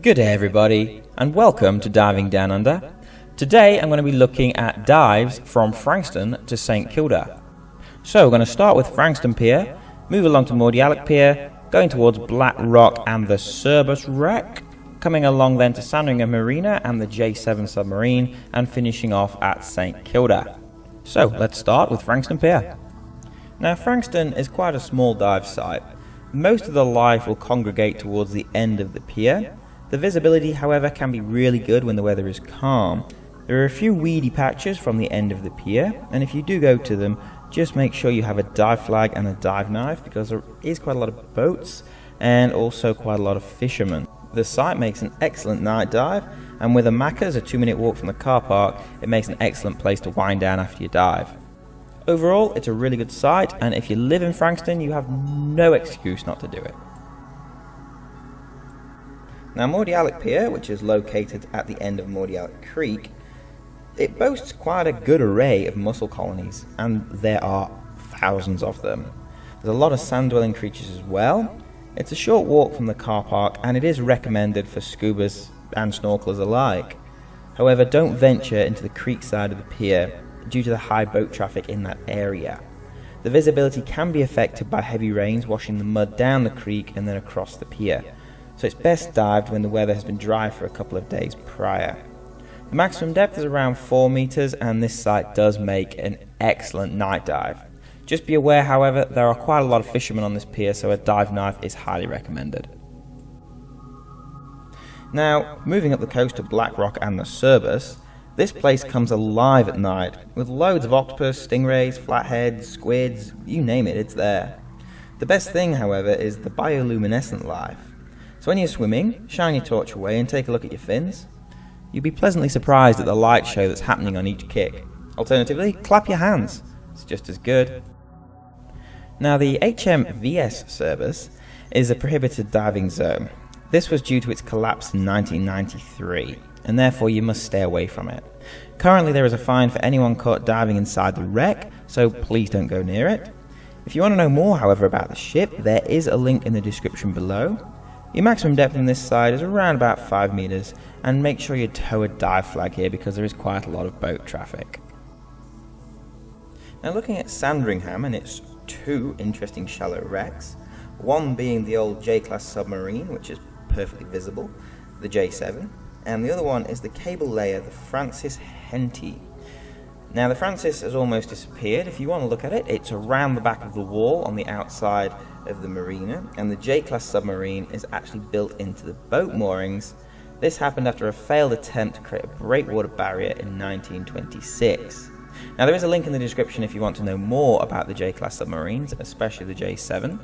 Good day everybody, and welcome to Diving Down Under. Today I'm going to be looking at dives from Frankston to St-Kilda. So we're going to start with Frankston Pier, move along to Mordialloc Pier, going towards Black Rock and the Cerberus wreck, coming along then to Sandringham Marina and the J7 submarine, and finishing off at St-Kilda. So let's start with Frankston Pier. Now Frankston is quite a small dive site. Most of the life will congregate towards the end of the pier. The visibility, however, can be really good when the weather is calm. There are a few weedy patches from the end of the pier, and if you do go to them, just make sure you have a dive flag and a dive knife, because there is quite a lot of boats and also quite a lot of fishermen. The site makes an excellent night dive, and with a Macca's, a 2-minute walk from the car park, it makes an excellent place to wind down after your dive. Overall, it's a really good site, and if you live in Frankston, you have no excuse not to do it. Now Mordialloc Pier, which is located at the end of Mordialloc Creek, it boasts quite a good array of mussel colonies, and there are thousands of them. There's a lot of sand-dwelling creatures as well. It's a short walk from the car park, and it is recommended for scubas and snorkelers alike. However, don't venture into the creek side of the pier due to the high boat traffic in that area. The visibility can be affected by heavy rains washing the mud down the creek and then across the pier, so it's best dived when the weather has been dry for a couple of days prior. The maximum depth is around 4 meters, and this site does make an excellent night dive. Just be aware, however, there are quite a lot of fishermen on this pier, so a dive knife is highly recommended. Now, moving up the coast to Black Rock and the Cerberus, this place comes alive at night, with loads of octopus, stingrays, flatheads, squids, you name it, it's there. The best thing, however, is the bioluminescent life. So when you're swimming, shine your torch away and take a look at your fins. You'll be pleasantly surprised at the light show that's happening on each kick. Alternatively, clap your hands, it's just as good. Now the HMVS Cerberus is a prohibited diving zone. This was due to its collapse in 1993, and therefore you must stay away from it. Currently there is a fine for anyone caught diving inside the wreck, so please don't go near it. If you want to know more, however, about the ship, there is a link in the description below. Your maximum depth on this side is around about 5 meters, and make sure you tow a dive flag here because there is quite a lot of boat traffic. Now looking at Sandringham and its 2 interesting shallow wrecks, one being the old J-class Submarine, which is perfectly visible, the J7, and the other one is the cable layer, the Francis Henty. Now the Francis has almost disappeared. If you want to look at it, it's around the back of the wall on the outside of the marina, and the J-class Submarine is actually built into the boat moorings. This happened after a failed attempt to create a breakwater barrier in 1926. Now there is a link in the description if you want to know more about the J-class Submarines, especially the J7.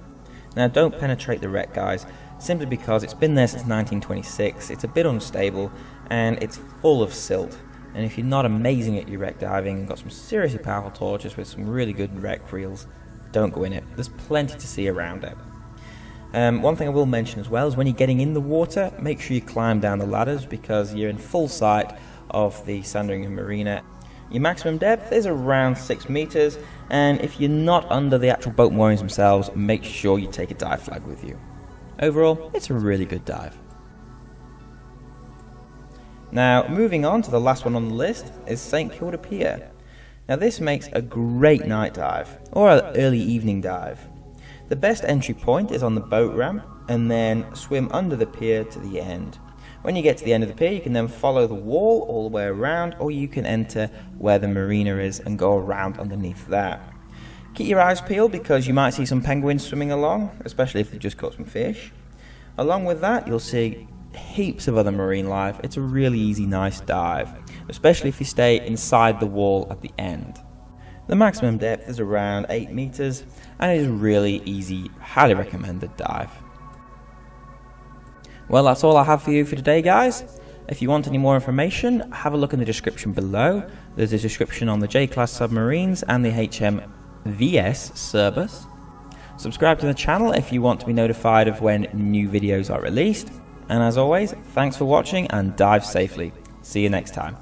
Now don't penetrate the wreck, guys, simply because it's been there since 1926, it's a bit unstable, and it's full of silt. And if you're not amazing at your wreck diving and got some seriously powerful torches with some really good wreck reels, don't go in it. There's plenty to see around it. One thing I will mention as well is when you're getting in the water, make sure you climb down the ladders because you're in full sight of the Sandringham Marina. Your maximum depth is around 6 meters, and if you're not under the actual boat moorings themselves, make sure you take a dive flag with you. Overall, it's a really good dive. Now, moving on to the last one on the list is St-Kilda Pier. Now this makes a great night dive, or an early evening dive. The best entry point is on the boat ramp, and then swim under the pier to the end. When you get to the end of the pier, you can then follow the wall all the way around, or you can enter where the marina is and go around underneath that. Keep your eyes peeled because you might see some penguins swimming along, especially if they've just caught some fish. Along with that, you'll see heaps of other marine life. It's a really easy, nice dive, especially if you stay inside the wall at the end. The maximum depth is around 8 meters, and it is a really easy, highly recommended dive. Well, that's all I have for you for today, guys. If you want any more information, have a look in the description below. There's a description on the J-class Submarines and the HMVS Cerberus. Subscribe to the channel if you want to be notified of when new videos are released. And as always, thanks for watching and dive safely. See you next time.